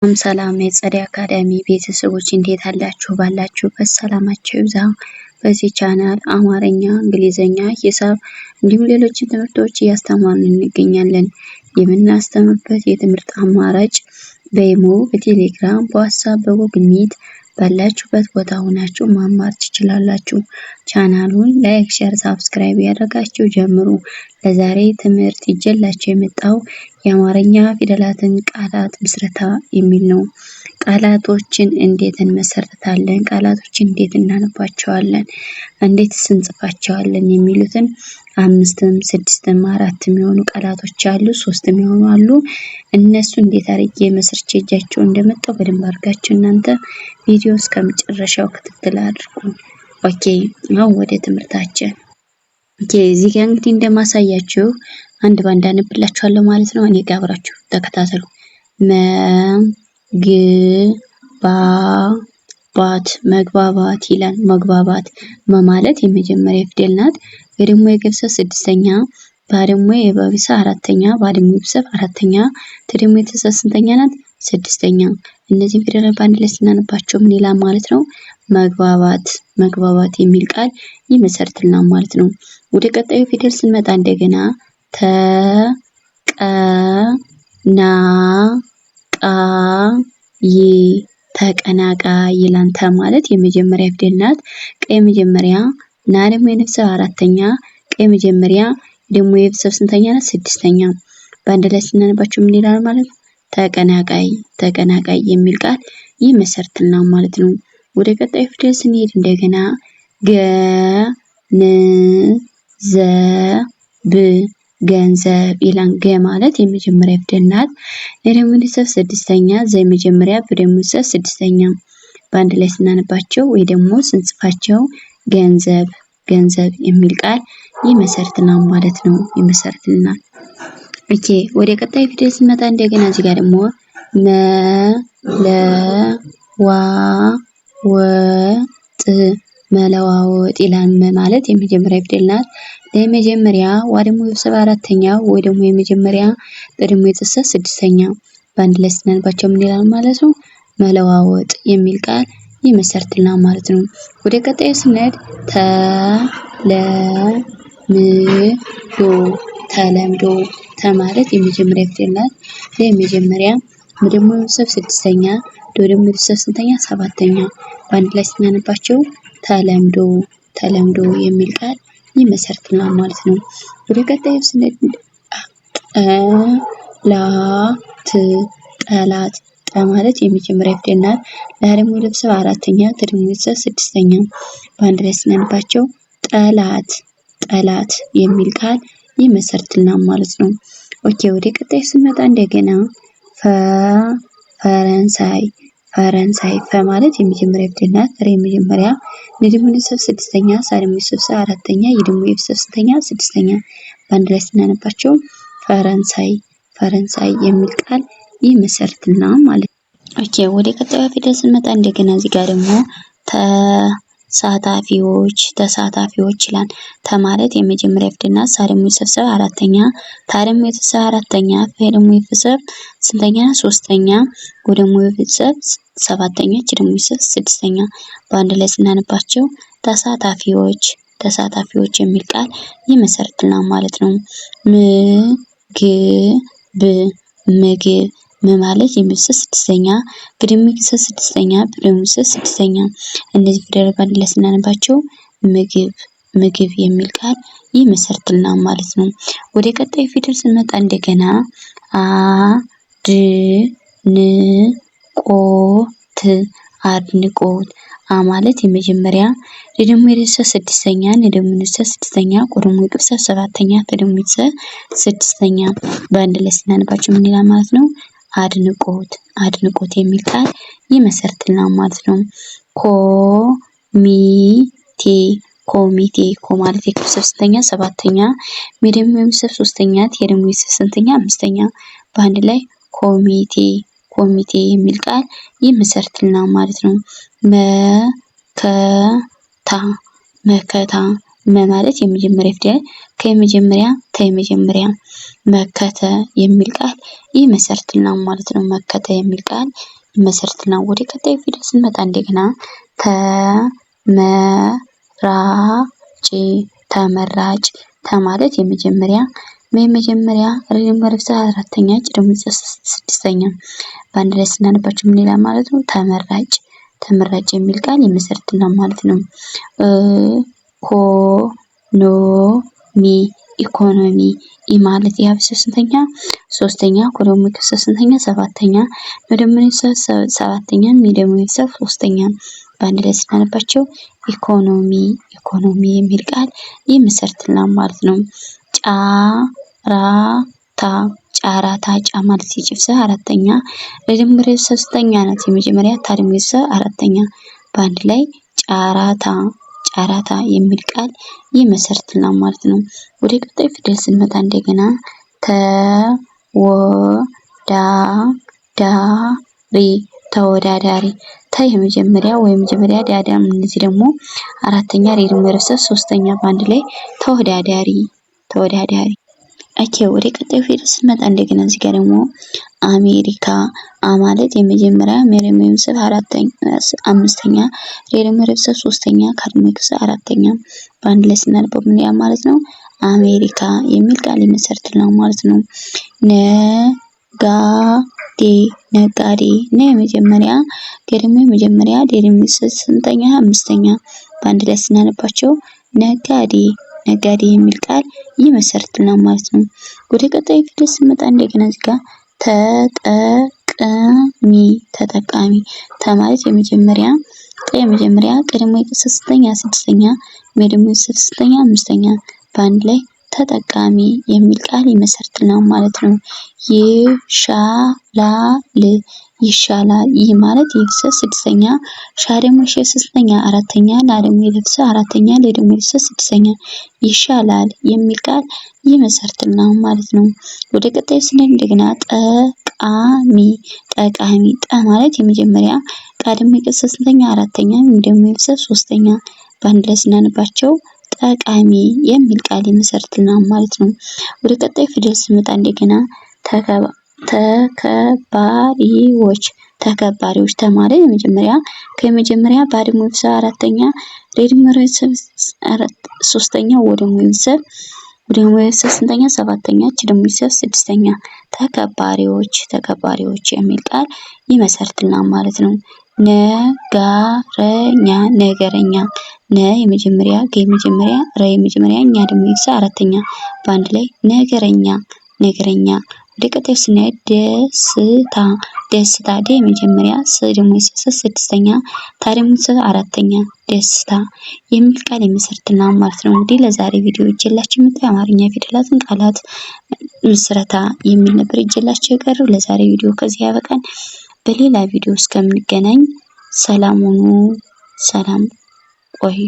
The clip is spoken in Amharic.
ሰላም የጸደይ አካዳሚ ቤተሰቦች እንዴት አላችሁ? ባላችሁበት ሰላማችሁ ይብዛ። በዚህ ቻናል አማርኛ፣ እንግሊዘኛ፣ ሂሳብ እንዲሁም ሌሎች ትምህርቶች እያስተማርን እንገኛለን። የምናስተምርበት የትምህርት አማራጭ በኢሞ፣ በቴሌግራም፣ በዋትስአፕ፣ በጉግል ሚት ባላችሁበት ቦታ ሆናችሁ መማር ትችላላችሁ። ቻናሉን ላይክ፣ ሼር፣ ሰብስክራይብ ያደርጋችሁ ጀምሩ። ለዛሬ ትምህርት ይዤላችሁ የመጣው የአማርኛ ፊደላትን ቃላት ምስረታ የሚል ነው። ቃላቶችን እንዴት እንመሰርታለን፣ ቃላቶችን እንዴት እናነባቸዋለን፣ እንዴትስ እንጽፋቸዋለን የሚሉትን 5፣ 6፣ 4 የሚሆኑ ቃላቶች አሉ፣ 3 የሚሆኑ አሉ። እነሱ እንዴት አድርጌ መስርቼ እጃቸው እንደመጣው በደንብ አድርጋችሁ እናንተ ቪዲዮ እስከመጨረሻው ክትትል አድርጉ። ኦኬ፣ አሁን ወደ ትምህርታችን። ኦኬ፣ እዚህ ጋር እንግዲህ እንደማሳያችሁ አንድ ባንድ አነብላችኋለሁ ማለት ነው። እኔ ጋር አብራችሁ ተከታተሉ። መግባባት ይላል። መግባባት ማለት የመጀመሪያ ፊደል ናት። ደግሞ የገብሰ 6ኛ፣ ባደሞ የበብሰ 4ኛ፣ ባደሞ የብሰ 4ኛ፣ ተደሞ የተሰ ስንተኛ ናት? 6ኛ። እነዚህ ፊደላት በአንድ ላይ ስናነባቸው ምን ይላል ማለት ነው? መግባባት። መግባባት የሚል ቃል ይመሰርትልናል ማለት ነው። ወደ ቀጣዩ ፊደል ስንመጣ እንደገና ተቀናቃይ ይላል። ተ ማለት የመጀመሪያ ፊደል ናት። ቀ የመጀመሪያ፣ ና ደግሞ የነፍስ 4ኛ፣ ቀ የመጀመሪያ ደግሞ የብሰብ ስንተኛ ናት? 6ኛ። በአንድ ላይ ስናነባቸው ምን ይላል ማለት ነው? ተቀናቃይ። ተቀናቃይ የሚል ቃል ይመሰርትልናል ማለት ነው። ወደ ቀጣዩ ፊደል ስንሄድ እንደገና ገንዘብ ይላል። ገ ማለት የመጀመሪያ ፊደል ናት። ደግሞ የሰብ 6ኛ፣ ዘ የመጀመሪያ፣ ብ ደግሞ የሰብ 6ኛ። በአንድ ላይ ስናነባቸው ወይ ደግሞ ስንጽፋቸው ገንዘብ። ገንዘብ የሚል ቃል ይመሰርትልናል ማለት ነው። ይመሰርትልናል። ኦኬ፣ ወደ ቀጣይ ፊደል ስንመጣ እንደገና እዚህ ጋር ደግሞ መለዋወጥ ይላል። ማለት የመጀመሪያ ፊደል ናት። ለመጀመሪያ ዋ ደግሞ የብሰብ 4ኛ፣ ወይ ደግሞ የመጀመሪያ ደግሞ የተሰ 6ኛ። በአንድ ላይ ስናነባቸው ምን ይላል ማለት ነው? መለዋወጥ የሚል ቃል ይመሰርትልናል ማለት ነው። ወደ ቀጣዩ ስንሄድ ተለምዶ። ማለት የመጀመሪያ ፊደል ናት። ለመጀመሪያ ደግሞ የብሰብ 6ኛ፣ ደግሞ የብሰብ ስንተኛ? 7ኛ። በአንድ ላይ ስናነባቸው ተለምዶ የሚል ቃል ይመሰርትልናል ማለት ነው። ወደ ቀጣዩ ስንሄድ ጠላት። ጠ ማለት የመጀመሪያ ፊደል ናት። ላ ደግሞ የብሰብ 4ኛ፣ ተ ደግሞ የብሰብ 6ኛ። በአንድ ላይ ስናነባቸው ጠላት የሚል ቃል ይመሰርትልናል ማለት ነው። ኦኬ፣ ወደ ቀጣዩ ስንመጣ እንደገና ፈረንሳይ። ፈ ማለት የመጀመሪያ ፊደል ናት። ረ የመጀመሪያ፣ ነ ደግሞ የብሰብ 6ኛ፣ ሳ ደግሞ የብሰብ 4ኛ፣ ይ ደግሞ የብሰብ ስንተኛ? 6ኛ። በአንድ ላይ ስናነባቸው ፈረንሳይ የሚል ቃል ይመሰርትልናል ማለት ነው። ኦኬ፣ ወደ ቀጣዩ ፊደል ስንመጣ እንደገና እዚህ ጋር ደግሞ ተሳታፊዎች ይላል። ተ ማለት የመጀመሪያ ፊደል ናት። ሳ ደግሞ የሰብሰብ 4ኛ፣ ታ ደግሞ የተሰብ 4ኛ፣ ፈ ደግሞ የፍሰብ ስንተኛ? 3ኛ፣ ወ ደግሞ የፍሰብ 7ኛ፣ ች ደግሞ የሰብ 6ኛ። በአንድ ላይ ስናነባቸው ተሳታፊዎች የሚል ቃል ይመሰርትልናል ማለት ነው። ምግብ ማለት የምስስ 6ኛ፣ ግድም የሰብ 6ኛ፣ ብለም የሰብ 6ኛ። እነዚህ ፊደላት በአንድ ላይ ስናነባቸው ምግብ የሚል ቃል ይመሰርትልናል ማለት ነው። ወደ ቀጣይ ፊደል ስንመጣ እንደገና አድንቆት። ማለት የመጀመሪያ፣ ደግሞ የሰብ 6ኛ፣ ነ ደግሞ የሰብ 6ኛ፣ ቆ ደግሞ የሰብ 7ኛ፣ ተ ደግሞ የሰብ 6ኛ። በአንድ ላይ ስናነባቸው ምን ይላል ማለት ነው? አድንቆት የሚል ቃል ይመሰርትልናል ማለት ነው። ኮሚቴ ማለት የሰብ ስንተኛ? 7ኛ፣ ሜ ደግሞ የሰብ 3ኛ፣ ቴ ደግሞ የሰብ ስንተኛ? 5ኛ። በአንድ ላይ ኮሚቴ የሚል ቃል ይመሰርትልናል ማለት ነው። መከታ ማለት የመጀመሪያ ፊደል፣ ከየመጀመሪያ መከተ የሚል ቃል ይመሰርትልናል ማለት ነው። መከተ የሚል ቃል ይመሰርትልናል። ወደ ቀጣዩ ፊደል ስንመጣ እንደገና ተመራጭ ማለት የመጀመሪያ ረጅም አራተኛ ደግሞ ስድስተኛ በአንድ ላይ ስናነባቸው ምን ይላል ማለት ነው? ተመራጭ የሚል ቃል ይመሰርትልናል ማለት ነው። ኢኮኖሚ ማለት የሀብስ ስንተኛ? ሶስተኛ ኮሎሚ ስንተኛ? ሰባተኛ መደመር ሰባተኛ ሚደመር ሶስተኛ በአንድ ላይ ስናነባቸው ኢኮኖሚ የሚል ቃል ይመሰርትልናል ማለት ነው። ጫራታ ማለት የጭፍሰ አራተኛ ለድምር ሶስተኛ ናት። የመጀመሪያ ታድምር አራተኛ በአንድ ላይ ጫራታ የሚል ቃል ይመሰርትልናል ማለት ነው። ወደ ቀጣዩ ፊደል ስንመጣ እንደገና ተወዳዳሪ የመጀመሪያ ዳዳም እነዚህ ደግሞ አራተኛ ደግሞ ሶስተኛ በአንድ ላይ ተወዳዳሪ። ወደ ቀጣዩ ፊደል ስንመጣ እንደገና እዚህ ጋር ደግሞ አሜሪካ ማለት የመጀመሪያ መደመር አምስተኛ ደመር ሶስተኛ ካድምር አራተኛ በአንድ ላይ ስናነበው ምን ያ ማለት ነው? አሜሪካ የሚል ቃል ይመሰርትልናል ማለት ነው። ነጋዴ የመጀመሪያ ደመር ስንተኛ? አምስተኛ በአንድ ላይ ስናነባቸው ነጋዴ የሚል ቃል ይመሰርትልናል ማለት ነው። ወደ ቀጣዩ ፊደል ስንመጣ እንደገና እዚህ ጋር ተጠቃሚ ማለት የመጀመሪያ ቀድሞ ስድስተኛ መደመር ስድስተኛ አምስተኛ በአንድ ላይ ተጠቃሚ የሚል ቃል ይመሰርትልናል ማለት ነው። ይሻላል ይህ ማለት የፊደል ስድስተኛ ደግሞ ስድስተኛ አራተኛ ደግሞ አራተኛ ደግሞ ስድስተኛ ይሻላል የሚል ቃል ይመሰርትልናል ማለት ነው። ወደ ቀጣዩ ስንሄድ እንደገና ጠቃሚ ማለት የመጀመሪያ ደግሞ ስድስተኛ አራተኛ ደግሞ ሶስተኛ በአንድ ላይ ስናነባቸው ጠቃሚ የሚል ቃል ይመሰርትልናል ማለት ነው። ወደ ቀጣዩ ፊደል ስንመጣ እንደገና ተከባሪዎች ማለት የመጀመሪያ ባድመር አራተኛ ደመር ሶስተኛ ወደመር ስንተኛ? ሰባተኛ ደግሞ ስድስተኛ ተከባሪዎች የሚል ቃል ይመሰርትልናል ማለት ነው። ነገረኛ የመጀመሪያ የመጀመሪያ እኛ ደግሞ አራተኛ በአንድ ላይ ነገረኛ። ወደ ቀጣዩ ስናይ ደስታ የመጀመሪያ ደግሞ ስድስተኛ ደግሞ አራተኛ ደስታ የሚል ቃል ይመሰርትልናል ማለት ነው። እንግዲህ ለዛሬ ቪዲዮ ይዤላችሁ የመጣሁት የአማርኛ ፊደላትን ቃላት ምስረታ የሚል ነበር ይዤላችሁ የቀረው። ለዛሬ ቪዲዮ ከዚህ ያበቃል። በሌላ ቪዲዮ እስከምንገናኝ ሰላም ሁኑ። ሰላም ቆዩ።